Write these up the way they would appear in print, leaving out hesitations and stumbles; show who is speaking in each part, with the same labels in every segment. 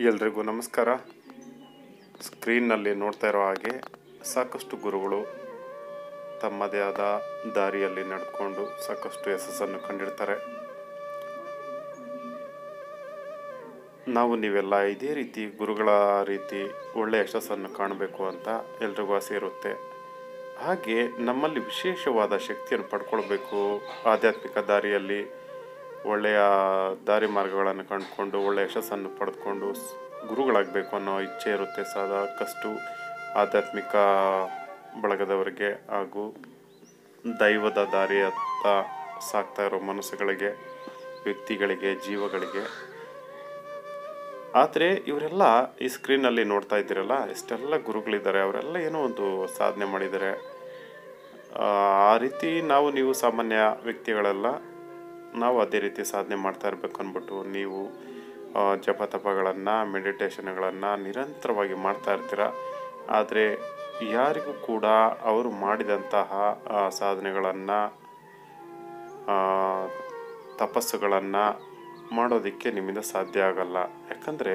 Speaker 1: ಎಲ್ರಿಗೂ ನಮಸ್ಕಾರ. ಸ್ಕ್ರೀನ್ನಲ್ಲಿ ನೋಡ್ತಾ ಇರೋ ಹಾಗೆ ಸಾಕಷ್ಟು ಗುರುಗಳು ತಮ್ಮದೇ ಆದ ದಾರಿಯಲ್ಲಿ ನಡೆದುಕೊಂಡು ಸಾಕಷ್ಟು ಯಶಸ್ಸನ್ನು ಕಂಡಿರ್ತಾರೆ. ನೀವೆಲ್ಲ ಇದೇ ರೀತಿ ಗುರುಗಳ ರೀತಿ ಒಳ್ಳೆಯ ಯಶಸ್ಸನ್ನು ಕಾಣಬೇಕು ಅಂತ ಎಲ್ರಿಗೂ ಆಸೆ ಇರುತ್ತೆ. ಹಾಗೆ ನಮ್ಮಲ್ಲಿ ವಿಶೇಷವಾದ ಶಕ್ತಿಯನ್ನು ಪಡ್ಕೊಳ್ಬೇಕು, ಆಧ್ಯಾತ್ಮಿಕ ದಾರಿಯಲ್ಲಿ ಒಳ್ಳೆಯ ದಾರಿ ಮಾರ್ಗಗಳನ್ನು ಕಂಡುಕೊಂಡು ಒಳ್ಳೆಯ ಯಶಸ್ಸನ್ನು ಪಡೆದುಕೊಂಡು ಗುರುಗಳಾಗಬೇಕು ಅನ್ನೋ ಇಚ್ಛೆ ಇರುತ್ತೆ ಸಾಕಷ್ಟು ಆಧ್ಯಾತ್ಮಿಕ ಬಳಗದವರಿಗೆ ಹಾಗೂ ದೈವದ ದಾರಿಯತ್ತ ಸಾಗ್ತಾ ಇರೋ ಮನಸ್ಸುಗಳಿಗೆ, ವ್ಯಕ್ತಿಗಳಿಗೆ, ಜೀವಗಳಿಗೆ. ಆದರೆ ಇವರೆಲ್ಲ ಈ ಸ್ಕ್ರೀನಲ್ಲಿ ನೋಡ್ತಾ ಇದ್ದೀರಲ್ಲ, ಎಷ್ಟೆಲ್ಲ ಗುರುಗಳಿದ್ದಾರೆ, ಅವರೆಲ್ಲ ಏನೋ ಒಂದು ಸಾಧನೆ ಮಾಡಿದ್ದಾರೆ. ಆ ರೀತಿ ನೀವು ಸಾಮಾನ್ಯ ವ್ಯಕ್ತಿಗಳೆಲ್ಲ ನಾವು ಅದೇ ರೀತಿ ಸಾಧನೆ ಮಾಡ್ತಾ ಇರಬೇಕು ಅಂದ್ಬಿಟ್ಟು ನೀವು ಜಪ ತಪಗಳನ್ನು, ಮೆಡಿಟೇಷನ್ಗಳನ್ನು ನಿರಂತರವಾಗಿ ಮಾಡ್ತಾ ಇರ್ತೀರ. ಆದರೆ ಯಾರಿಗೂ ಕೂಡ ಅವರು ಮಾಡಿದಂತಹ ಸಾಧನೆಗಳನ್ನು, ತಪಸ್ಸುಗಳನ್ನು ಮಾಡೋದಕ್ಕೆ ನಿಮ್ಮಿಂದ ಸಾಧ್ಯ ಆಗಲ್ಲ. ಯಾಕಂದರೆ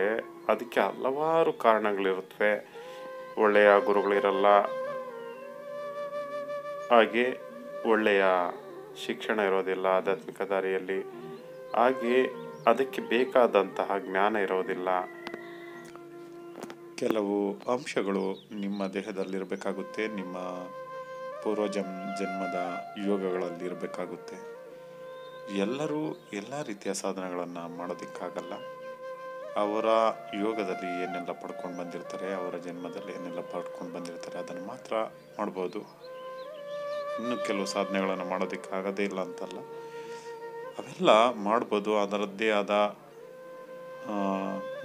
Speaker 1: ಅದಕ್ಕೆ ಹಲವಾರು ಕಾರಣಗಳಿರುತ್ತವೆ. ಒಳ್ಳೆಯ ಗುರುಗಳಿರಲ್ಲ, ಹಾಗೆ ಒಳ್ಳೆಯ ಶಿಕ್ಷಣ ಇರೋದಿಲ್ಲ ಆಧ್ಯಾತ್ಮಿಕ ದಾರಿಯಲ್ಲಿ, ಹಾಗೆ ಅದಕ್ಕೆ ಬೇಕಾದಂತಹ ಜ್ಞಾನ ಇರೋದಿಲ್ಲ. ಕೆಲವು ಅಂಶಗಳು ನಿಮ್ಮ ದೇಹದಲ್ಲಿರಬೇಕಾಗುತ್ತೆ, ನಿಮ್ಮ ಜನ್ಮದ ಯೋಗಗಳಲ್ಲಿ ಇರಬೇಕಾಗುತ್ತೆ. ಎಲ್ಲರೂ ಎಲ್ಲ ರೀತಿಯ ಸಾಧನೆಗಳನ್ನು ಮಾಡೋದಕ್ಕಾಗಲ್ಲ. ಅವರ ಯೋಗದಲ್ಲಿ ಏನೆಲ್ಲ ಪಡ್ಕೊಂಡು ಬಂದಿರ್ತಾರೆ, ಅವರ ಜನ್ಮದಲ್ಲಿ ಏನೆಲ್ಲ ಪಡ್ಕೊಂಡು ಬಂದಿರ್ತಾರೆ ಅದನ್ನು ಮಾತ್ರ ಮಾಡ್ಬೋದು. ಇನ್ನು ಕೆಲವು ಸಾಧನೆಗಳನ್ನು ಮಾಡೋದಕ್ಕೆ ಆಗೋದೇ ಇಲ್ಲ ಅಂತಲ್ಲ, ಅವೆಲ್ಲ ಮಾಡ್ಬೋದು. ಅದರದ್ದೇ ಆದ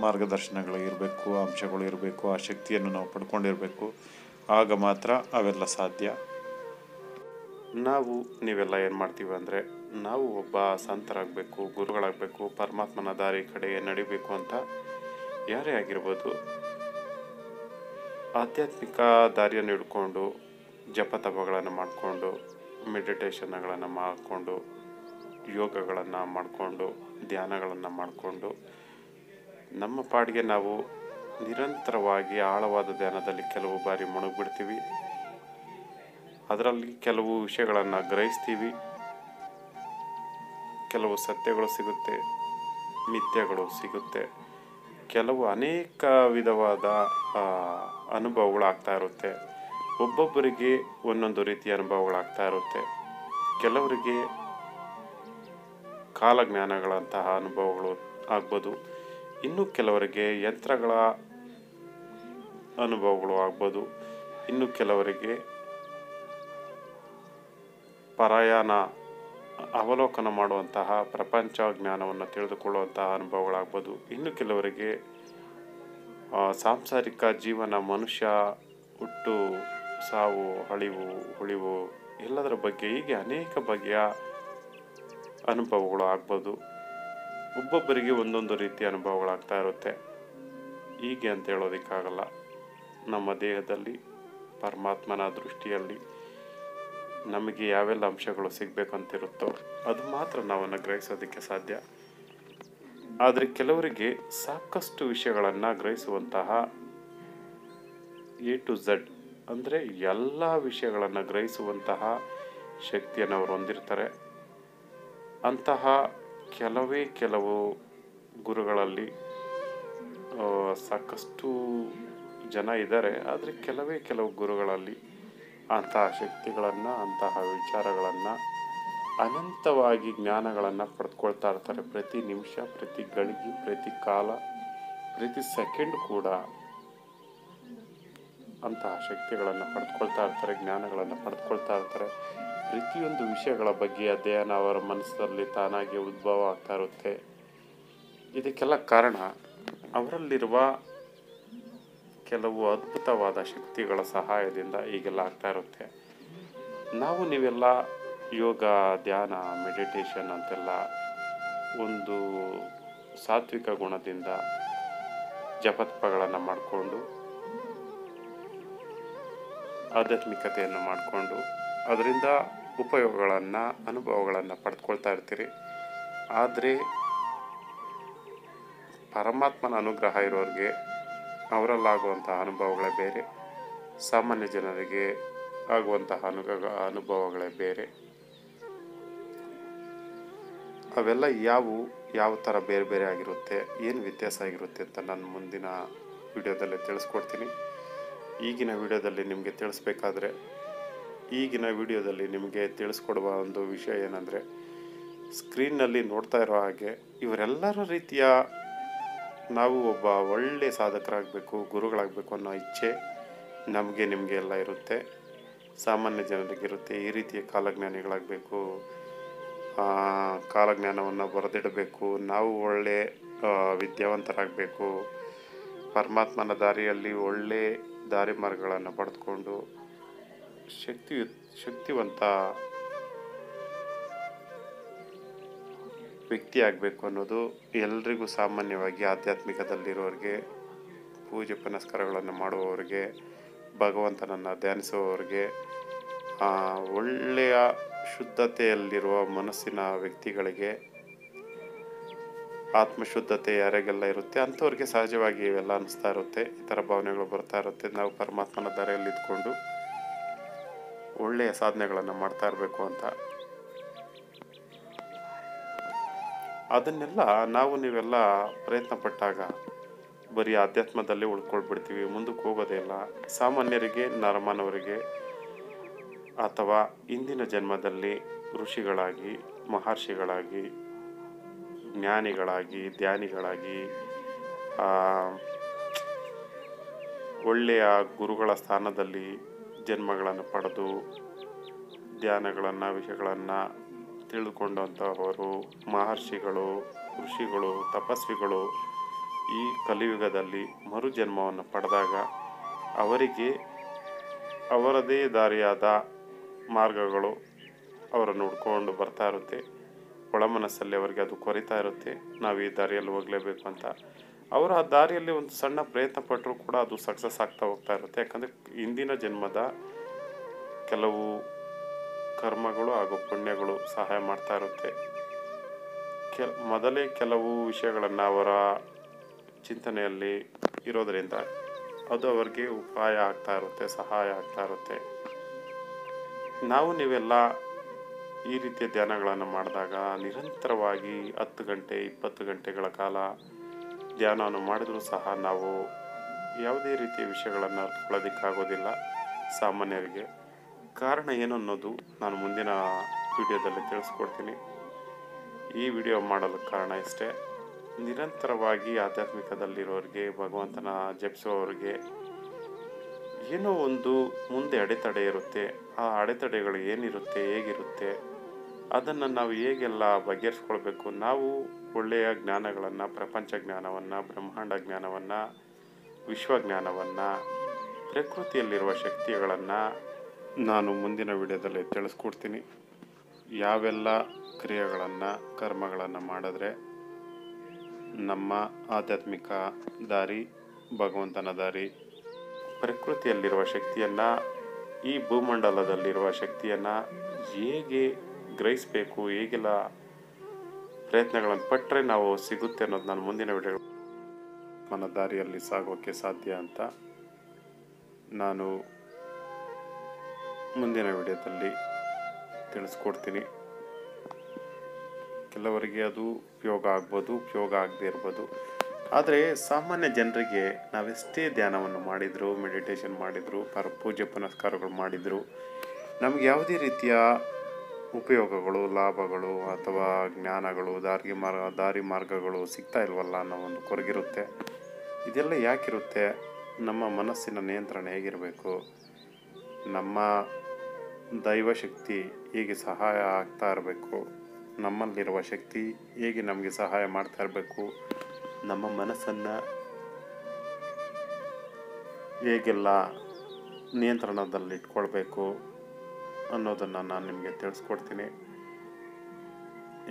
Speaker 1: ಮಾರ್ಗದರ್ಶನಗಳು ಇರಬೇಕು, ಅಂಶಗಳು ಇರಬೇಕು, ಆ ಶಕ್ತಿಯನ್ನು ನಾವು ಪಡ್ಕೊಂಡಿರಬೇಕು. ಆಗ ಮಾತ್ರ ಅವೆಲ್ಲ ಸಾಧ್ಯ. ನೀವೆಲ್ಲ ಏನು ಮಾಡ್ತೀವಿ ಅಂದರೆ, ನಾವು ಒಬ್ಬ ಸಂತರಾಗಬೇಕು, ಗುರುಗಳಾಗಬೇಕು, ಪರಮಾತ್ಮನ ದಾರಿ ಕಡೆಗೆ ನಡಿಬೇಕು ಅಂತ ಯಾರೇ ಆಗಿರ್ಬೋದು ಆಧ್ಯಾತ್ಮಿಕ ದಾರಿಯನ್ನು ಹಿಡ್ಕೊಂಡು ಜಪತಪಗಳನ್ನು ಮಾಡಿಕೊಂಡು, ಮೆಡಿಟೇಷನ್ಗಳನ್ನು ಮಾಡಿಕೊಂಡು, ಯೋಗಗಳನ್ನು ಮಾಡಿಕೊಂಡು, ಧ್ಯಾನಗಳನ್ನು ಮಾಡಿಕೊಂಡು ನಮ್ಮ ಪಾಡಿಗೆ ನಾವು ನಿರಂತರವಾಗಿ ಆಳವಾದ ಧ್ಯಾನದಲ್ಲಿ ಕೆಲವು ಬಾರಿ ಮುಳುಗಿಬಿಡ್ತೀವಿ. ಅದರಲ್ಲಿ ಕೆಲವು ವಿಷಯಗಳನ್ನು ಗ್ರಹಿಸ್ತೀವಿ. ಕೆಲವು ಸತ್ಯಗಳು ಸಿಗುತ್ತೆ, ಮಿಥ್ಯಗಳು ಸಿಗುತ್ತೆ, ಕೆಲವು ಅನೇಕ ವಿಧವಾದ ಅನುಭವಗಳಾಗ್ತಾ ಇರುತ್ತೆ. ಒಬ್ಬೊಬ್ಬರಿಗೆ ಒಂದೊಂದು ರೀತಿಯ ಅನುಭವಗಳಾಗ್ತಾ ಇರುತ್ತೆ. ಕೆಲವರಿಗೆ ಕಾಲಜ್ಞಾನಗಳಂತಹ ಅನುಭವಗಳು ಆಗ್ಬೋದು, ಇನ್ನು ಕೆಲವರಿಗೆ ಯಂತ್ರಗಳ ಅನುಭವಗಳು ಆಗ್ಬೋದು, ಇನ್ನು ಕೆಲವರಿಗೆ ಪರಾಯಣ ಅವಲೋಕನ ಮಾಡುವಂತಹ ಪ್ರಪಂಚ ಜ್ಞಾನವನ್ನು ತಿಳಿದುಕೊಳ್ಳುವಂತಹ ಅನುಭವಗಳಾಗ್ಬೋದು, ಇನ್ನು ಕೆಲವರಿಗೆ ಸಾಂಸಾರಿಕ ಜೀವನ, ಮನುಷ್ಯ ಹುಟ್ಟು ಸಾವು, ಅಳಿವು ಉಳಿವು ಎಲ್ಲದರ ಬಗ್ಗೆ, ಹೀಗೆ ಅನೇಕ ಬಗೆಯ ಅನುಭವಗಳು ಆಗ್ಬೋದು. ಒಬ್ಬೊಬ್ಬರಿಗೆ ಒಂದೊಂದು ರೀತಿಯ ಅನುಭವಗಳಾಗ್ತಾ ಇರುತ್ತೆ. ಹೀಗೆ ಅಂತ ಹೇಳೋದಕ್ಕಾಗಲ್ಲ. ನಮ್ಮ ದೇಹದಲ್ಲಿ ಪರಮಾತ್ಮನ ದೃಷ್ಟಿಯಲ್ಲಿ ನಮಗೆ ಯಾವೆಲ್ಲ ಅಂಶಗಳು ಸಿಗಬೇಕಂತಿರುತ್ತೋ ಅದು ಮಾತ್ರ ನಾವನ್ನು ಗ್ರಹಿಸೋದಕ್ಕೆ ಸಾಧ್ಯ. ಆದರೆ ಕೆಲವರಿಗೆ ಸಾಕಷ್ಟು ವಿಷಯಗಳನ್ನು ಗ್ರಹಿಸುವಂತಹ A to Z ಅಂದರೆ ಎಲ್ಲ ವಿಷಯಗಳನ್ನು ಗ್ರಹಿಸುವಂತಹ ಶಕ್ತಿಯನ್ನು ಅವರು ಹೊಂದಿರ್ತಾರೆ. ಅಂತಹ ಕೆಲವು ಗುರುಗಳಲ್ಲಿ ಸಾಕಷ್ಟು ಜನ ಇದ್ದಾರೆ. ಆದರೆ ಕೆಲವು ಗುರುಗಳಲ್ಲಿ ಅಂತಹ ಶಕ್ತಿಗಳನ್ನು, ಅಂತಹ ವಿಚಾರಗಳನ್ನು, ಅನಂತವಾಗಿ ಜ್ಞಾನಗಳನ್ನು ಪಡೆದುಕೊಳ್ತಾ ಇರ್ತಾರೆ. ಪ್ರತಿ ನಿಮಿಷ, ಪ್ರತಿ ಗಳಿಗೆ, ಪ್ರತಿ ಕಾಲ, ಪ್ರತಿ ಸೆಕೆಂಡ್ ಕೂಡ ಅಂತಹ ಶಕ್ತಿಗಳನ್ನು ಪಡೆದುಕೊಳ್ತಾ ಇರ್ತಾರೆ, ಜ್ಞಾನಗಳನ್ನು ಪಡೆದುಕೊಳ್ತಾ ಇರ್ತಾರೆ. ಪ್ರತಿಯೊಂದು ವಿಷಯಗಳ ಬಗ್ಗೆ ಅಧ್ಯಯನ ಅವರ ಮನಸ್ಸಲ್ಲಿ ತಾನಾಗಿ ಉದ್ಭವ ಆಗ್ತಾ ಇರುತ್ತೆ. ಇದಕ್ಕೆಲ್ಲ ಕಾರಣ ಅವರಲ್ಲಿರುವ ಕೆಲವು ಅದ್ಭುತವಾದ ಶಕ್ತಿಗಳ ಸಹಾಯದಿಂದ ಹೀಗೆಲ್ಲ ಆಗ್ತಾ ಇರುತ್ತೆ. ನೀವೆಲ್ಲ ಯೋಗ, ಧ್ಯಾನ, ಮೆಡಿಟೇಷನ್ ಅಂತೆಲ್ಲ ಒಂದು ಸಾತ್ವಿಕ ಗುಣದಿಂದ ಜಪತಪಗಳನ್ನು ಮಾಡಿಕೊಂಡು, ಆಧ್ಯಾತ್ಮಿಕತೆಯನ್ನು ಮಾಡಿಕೊಂಡು ಅದರಿಂದ ಉಪಯೋಗಗಳನ್ನು, ಅನುಭವಗಳನ್ನು ಪಡೆದುಕೊಳ್ತಾ ಇರ್ತೀರಿ. ಆದರೆ ಪರಮಾತ್ಮನ ಅನುಗ್ರಹ ಇರೋರಿಗೆ ಅವರಲ್ಲಾಗುವಂತಹ ಅನುಭವಗಳೇ ಬೇರೆ, ಸಾಮಾನ್ಯ ಜನರಿಗೆ ಆಗುವಂತಹ ಅನುಭವಗಳೇ ಬೇರೆ. ಅವೆಲ್ಲ ಯಾವ ಥರ ಬೇರೆ ಬೇರೆ ಆಗಿರುತ್ತೆ, ಏನು ವ್ಯತ್ಯಾಸ ಆಗಿರುತ್ತೆ ಅಂತ ನಾನು ಮುಂದಿನ ವಿಡಿಯೋದಲ್ಲಿ ತಿಳಿಸ್ಕೊಡ್ತೀನಿ. ಈಗಿನ ವಿಡಿಯೋದಲ್ಲಿ ನಿಮಗೆ ತಿಳಿಸ್ಕೊಡುವ ಒಂದು ವಿಷಯ ಏನಂದರೆ, ಸ್ಕ್ರೀನ್ನಲ್ಲಿ ನೋಡ್ತಾ ಇರೋ ಹಾಗೆ ಇವರೆಲ್ಲರ ರೀತಿಯ ನಾವು ಒಬ್ಬ ಒಳ್ಳೆಯ ಸಾಧಕರಾಗಬೇಕು, ಗುರುಗಳಾಗಬೇಕು ಅನ್ನೋ ಇಚ್ಛೆ ನಮಗೆ ನಿಮಗೆ ಎಲ್ಲ ಇರುತ್ತೆ, ಸಾಮಾನ್ಯ ಜನರಿಗಿರುತ್ತೆ. ಈ ರೀತಿಯ ಕಾಲಜ್ಞಾನಿಗಳಾಗಬೇಕು, ಕಾಲಜ್ಞಾನವನ್ನು ಬರೆದಿಡಬೇಕು, ನಾವು ಒಳ್ಳೆ ವಿದ್ಯಾವಂತರಾಗಬೇಕು, ಪರಮಾತ್ಮನ ದಾರಿಯಲ್ಲಿ ಒಳ್ಳೆ ದಾರಿ ಮಾರ್ಗಗಳನ್ನು ಪಡೆದುಕೊಂಡು ಶಕ್ತಿವಂತ ವ್ಯಕ್ತಿ ಆಗಬೇಕು ಅನ್ನೋದು ಎಲ್ರಿಗೂ ಸಾಮಾನ್ಯವಾಗಿ ಆಧ್ಯಾತ್ಮಿಕದಲ್ಲಿರೋರಿಗೆ, ಪೂಜೆ ಪುನಸ್ಕಾರಗಳನ್ನು ಮಾಡುವವರಿಗೆ, ಭಗವಂತನನ್ನು ಧ್ಯಾನಿಸುವವರಿಗೆ, ಒಳ್ಳೆಯ ಶುದ್ಧತೆಯಲ್ಲಿರುವ ಮನಸ್ಸಿನ ವ್ಯಕ್ತಿಗಳಿಗೆ, ಆತ್ಮಶುದ್ಧತೆ ಯಾರಿಗೆಲ್ಲ ಇರುತ್ತೆ ಅಂಥವ್ರಿಗೆ ಸಹಜವಾಗಿ ಇವೆಲ್ಲ ಅನಿಸ್ತಾ ಇರುತ್ತೆ, ಈ ಥರ ಭಾವನೆಗಳು ಬರ್ತಾ ಇರುತ್ತೆ. ನಾವು ಪರಮಾತ್ಮನ ದಾರಿಯಲ್ಲಿ ಇದ್ಕೊಂಡು ಒಳ್ಳೆಯ ಸಾಧನೆಗಳನ್ನು ಮಾಡ್ತಾ ಇರಬೇಕು ಅಂತ. ಅದನ್ನೆಲ್ಲ ನೀವೆಲ್ಲ ಪ್ರಯತ್ನ ಪಟ್ಟಾಗ ಬರೀ ಆಧ್ಯಾತ್ಮದಲ್ಲೇ ಉಳ್ಕೊಳ್ಬಿಡ್ತೀವಿ, ಮುಂದಕ್ಕೆ ಹೋಗೋದೇ ಇಲ್ಲ. ಸಾಮಾನ್ಯರಿಗೆ, ನರಮಾನವರಿಗೆ ಅಥವಾ ಇಂದಿನ ಜನ್ಮದಲ್ಲಿ ಋಷಿಗಳಾಗಿ, ಮಹರ್ಷಿಗಳಾಗಿ, ಜ್ಞಾನಿಗಳಾಗಿ, ಧ್ಯಾನಿಗಳಾಗಿ, ಒಳ್ಳೆಯ ಗುರುಗಳ ಸ್ಥಾನದಲ್ಲಿ ಜನ್ಮಗಳನ್ನು ಪಡೆದು ಧ್ಯಾನಗಳನ್ನು, ವಿಷಯಗಳನ್ನು ತಿಳಿದುಕೊಂಡಂತಹವರು, ಮಹರ್ಷಿಗಳು, ಋಷಿಗಳು, ತಪಸ್ವಿಗಳು ಈ ಕಲಿಯುಗದಲ್ಲಿ ಮರುಜನ್ಮವನ್ನು ಪಡೆದಾಗ ಅವರಿಗೆ ಅವರದೇ ದಾರಿಯಾದ ಮಾರ್ಗಗಳು ಅವರನ್ನು ಹುಡ್ಕೊಂಡು ಬರ್ತಾ ಇರುತ್ತೆ. ಒಳ ಮನಸ್ಸಲ್ಲಿ ಅವರಿಗೆ ಅದು ಕೊರಿತಾ ಇರುತ್ತೆ, ನಾವು ಈ ದಾರಿಯಲ್ಲಿ ಹೋಗಲೇಬೇಕು ಅಂತ. ಅವರು ಆ ದಾರಿಯಲ್ಲಿ ಒಂದು ಸಣ್ಣ ಪ್ರಯತ್ನ ಪಟ್ಟರೂ ಕೂಡ ಅದು ಸಕ್ಸಸ್ ಆಗ್ತಾ ಹೋಗ್ತಾ ಇರುತ್ತೆ. ಯಾಕಂದರೆ ಹಿಂದಿನ ಜನ್ಮದ ಕೆಲವು ಕರ್ಮಗಳು ಹಾಗೂ ಪುಣ್ಯಗಳು ಸಹಾಯ ಮಾಡ್ತಾ ಇರುತ್ತೆ. ಮೊದಲೇ ಕೆಲವು ವಿಷಯಗಳನ್ನು ಅವರ ಚಿಂತನೆಯಲ್ಲಿ ಇರೋದರಿಂದ ಅದು ಅವರಿಗೆ ಉಪಾಯ ಆಗ್ತಾ ಇರುತ್ತೆ, ಸಹಾಯ ಆಗ್ತಾ ಇರುತ್ತೆ. ನೀವೆಲ್ಲ ಈ ರೀತಿಯ ಧ್ಯಾನಗಳನ್ನು ಮಾಡಿದಾಗ ನಿರಂತರವಾಗಿ 10 ಗಂಟೆ 20 ಗಂಟೆಗಳ ಕಾಲ ಧ್ಯಾನವನ್ನು ಮಾಡಿದರೂ ಸಹ ನಾವು ಯಾವುದೇ ರೀತಿಯ ವಿಷಯಗಳನ್ನು ಅರ್ಥಕೊಳ್ಳೋದಕ್ಕಾಗೋದಿಲ್ಲ ಸಾಮಾನ್ಯರಿಗೆ. ಕಾರಣ ಏನು ಅನ್ನೋದು ನಾನು ಮುಂದಿನ ವಿಡಿಯೋದಲ್ಲಿ ತಿಳಿಸ್ಕೊಡ್ತೀನಿ. ಈ ವಿಡಿಯೋ ಮಾಡಲು ಕಾರಣ ಇಷ್ಟೇ, ನಿರಂತರವಾಗಿ ಆಧ್ಯಾತ್ಮಿಕದಲ್ಲಿರೋರಿಗೆ, ಭಗವಂತನ ಜಪಿಸುವವರಿಗೆ ಏನೋ ಒಂದು ಮುಂದೆ ಅಡೆತಡೆ ಇರುತ್ತೆ. ಆ ಅಡೆತಡೆಗಳು ಏನಿರುತ್ತೆ, ಹೇಗಿರುತ್ತೆ, ಅದನ್ನು ನಾವು ಹೇಗೆಲ್ಲ ಬಗೆಹರಿಸ್ಕೊಳ್ಬೇಕು. ನಾವು ಒಳ್ಳೆಯ ಜ್ಞಾನಗಳನ್ನು, ಪ್ರಪಂಚ ಜ್ಞಾನವನ್ನು, ಬ್ರಹ್ಮಾಂಡ ಜ್ಞಾನವನ್ನು, ವಿಶ್ವಜ್ಞಾನವನ್ನು, ಪ್ರಕೃತಿಯಲ್ಲಿರುವ ಶಕ್ತಿಗಳನ್ನು ನಾನು ಮುಂದಿನ ವಿಡಿಯೋದಲ್ಲಿ ತಿಳಿಸ್ಕೊಡ್ತೀನಿ. ಯಾವೆಲ್ಲ ಕ್ರಿಯೆಗಳನ್ನು, ಕರ್ಮಗಳನ್ನು ಮಾಡಿದ್ರೆ ನಮ್ಮ ಆಧ್ಯಾತ್ಮಿಕ ದಾರಿ, ಭಗವಂತನ ದಾರಿ, ಪ್ರಕೃತಿಯಲ್ಲಿರುವ ಶಕ್ತಿಯನ್ನು, ಈ ಭೂಮಂಡಲದಲ್ಲಿರುವ ಶಕ್ತಿಯನ್ನು ಹೇಗೆ ಗ್ರಹಿಸಬೇಕು, ಹೇಗೆಲ್ಲ ಪ್ರಯತ್ನಗಳನ್ನು ಪಟ್ಟರೆ ನಾವು ಸಿಗುತ್ತೆ ಅನ್ನೋದು ನಾನು ಮುಂದಿನ ವಿಡಿಯೋ ನನ್ನ ದಾರಿಯಲ್ಲಿ ಸಾಗೋಕ್ಕೆ ಸಾಧ್ಯ ಅಂತ ನಾನು ಮುಂದಿನ ವಿಡಿಯೋದಲ್ಲಿ ತಿಳಿಸ್ಕೊಡ್ತೀನಿ. ಕೆಲವರಿಗೆ ಅದು ಉಪಯೋಗ ಆಗ್ಬೋದು, ಉಪಯೋಗ ಆಗದೇ ಇರ್ಬೋದು. ಆದರೆ ಸಾಮಾನ್ಯ ಜನರಿಗೆ ನಾವೆಷ್ಟೇ ಧ್ಯಾನವನ್ನು ಮಾಡಿದರೂ, ಮೆಡಿಟೇಷನ್ ಮಾಡಿದರೂ, ಪೂಜೆ ಪುನಸ್ಕಾರಗಳು ಮಾಡಿದರೂ ನಮಗೆ ಯಾವುದೇ ರೀತಿಯ ಉಪಯೋಗಗಳು, ಲಾಭಗಳು ಅಥವಾ ಜ್ಞಾನಗಳು, ದಾರಿ ಮಾರ್ಗಗಳು ಸಿಗ್ತಾ ಇಲ್ವಲ್ಲ ಅನ್ನೋ ಒಂದು ಕೊರಗಿರುತ್ತೆ. ಇದೆಲ್ಲ ಯಾಕಿರುತ್ತೆ? ನಮ್ಮ ಮನಸ್ಸಿನ ನಿಯಂತ್ರಣ ಹೇಗಿರಬೇಕು, ನಮ್ಮ ದೈವಶಕ್ತಿ ಹೇಗೆ ಸಹಾಯ ಆಗ್ತಾ ಇರಬೇಕು, ನಮ್ಮಲ್ಲಿರುವ ಶಕ್ತಿ ಹೇಗೆ ನಮಗೆ ಸಹಾಯ ಮಾಡ್ತಾ ಇರಬೇಕು, ನಮ್ಮ ಮನಸ್ಸನ್ನು ಹೇಗೆಲ್ಲ ನಿಯಂತ್ರಣದಲ್ಲಿ ಇಟ್ಕೊಳ್ಬೇಕು ಅನ್ನೋದನ್ನು ನಾನು ನಿಮಗೆ ತಿಳಿಸ್ಕೊಡ್ತೀನಿ.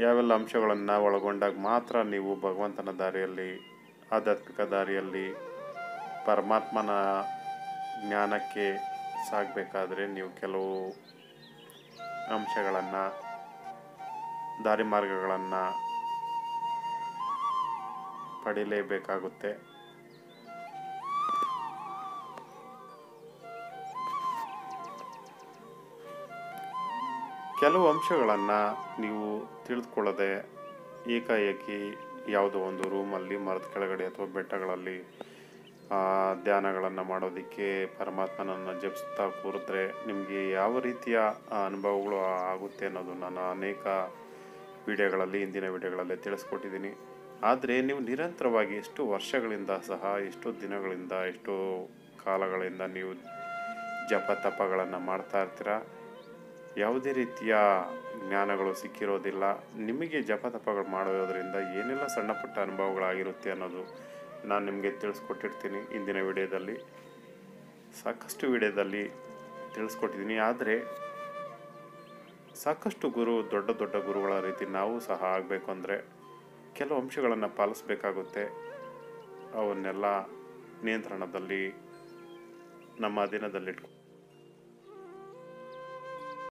Speaker 1: ಯಾವೆಲ್ಲ ಅಂಶಗಳನ್ನು ಒಳಗೊಂಡಾಗ ಮಾತ್ರ ನೀವು ಭಗವಂತನ ದಾರಿಯಲ್ಲಿ, ಆಧ್ಯಾತ್ಮಿಕ ದಾರಿಯಲ್ಲಿ, ಪರಮಾತ್ಮನ ಜ್ಞಾನಕ್ಕೆ ಸಾಗಬೇಕಾದ್ರೆ ನೀವು ಕೆಲವು ಅಂಶಗಳನ್ನು, ದಾರಿ ಮಾರ್ಗಗಳನ್ನು ಪಡೀಲೇಬೇಕಾಗುತ್ತೆ. ಕೆಲವು ಅಂಶಗಳನ್ನು ನೀವು ತಿಳಿದುಕೊಳ್ಳದೆ ಏಕಾಏಕಿ ಯಾವುದೋ ಒಂದು ರೂಮಲ್ಲಿ ಮರದ ಕೆಳಗಡೆ ಅಥವಾ ಬೆಟ್ಟಗಳಲ್ಲಿ ಧ್ಯಾನಗಳನ್ನು ಮಾಡೋದಕ್ಕೆ ಪರಮಾತ್ಮನನ್ನು ಜಪಿಸ್ತಾ ಕೂರಿದ್ರೆ ನಿಮಗೆ ಯಾವ ರೀತಿಯ ಅನುಭವಗಳು ಆಗುತ್ತೆ ಅನ್ನೋದು ನಾನು ಅನೇಕ ಹಿಂದಿನ ವಿಡಿಯೋಗಳಲ್ಲಿ ತಿಳಿಸ್ಕೊಟ್ಟಿದ್ದೀನಿ. ಆದರೆ ನೀವು ನಿರಂತರವಾಗಿ ಎಷ್ಟು ವರ್ಷಗಳಿಂದ ಸಹ ಎಷ್ಟೋ ದಿನಗಳಿಂದ ಎಷ್ಟೋ ಕಾಲಗಳಿಂದ ನೀವು ಜಪ ತಪಗಳನ್ನು ಮಾಡ್ತಾ ಇರ್ತೀರ, ಯಾವುದೇ ರೀತಿಯ ಜ್ಞಾನಗಳು ಸಿಕ್ಕಿರೋದಿಲ್ಲ. ನಿಮಗೆ ಜಪ ತಪಗಳು ಮಾಡೋದ್ರಿಂದ ಏನೆಲ್ಲ ಸಣ್ಣ ಪುಟ್ಟ ಅನುಭವಗಳಾಗಿರುತ್ತೆ ಅನ್ನೋದು ನಾನು ನಿಮಗೆ ತಿಳಿಸ್ಕೊಟ್ಟಿರ್ತೀನಿ. ಇಂದಿನ ವಿಡಿಯೋದಲ್ಲಿ ಸಾಕಷ್ಟು ವಿಡಿಯೋದಲ್ಲಿ ತಿಳಿಸ್ಕೊಟ್ಟಿದ್ದೀನಿ. ಆದರೆ ಸಾಕಷ್ಟು ದೊಡ್ಡ ದೊಡ್ಡ ಗುರುಗಳ ರೀತಿ ನಾವು ಸಹ ಆಗಬೇಕು ಅಂದರೆ ಕೆಲವು ಅಂಶಗಳನ್ನು ಪಾಲಿಸಬೇಕಾಗುತ್ತೆ. ಅವನ್ನೆಲ್ಲ ನಿಯಂತ್ರಣದಲ್ಲಿ ನಮ್ಮ ಅಧೀನದಲ್ಲಿಟ್ಕೊಂಡು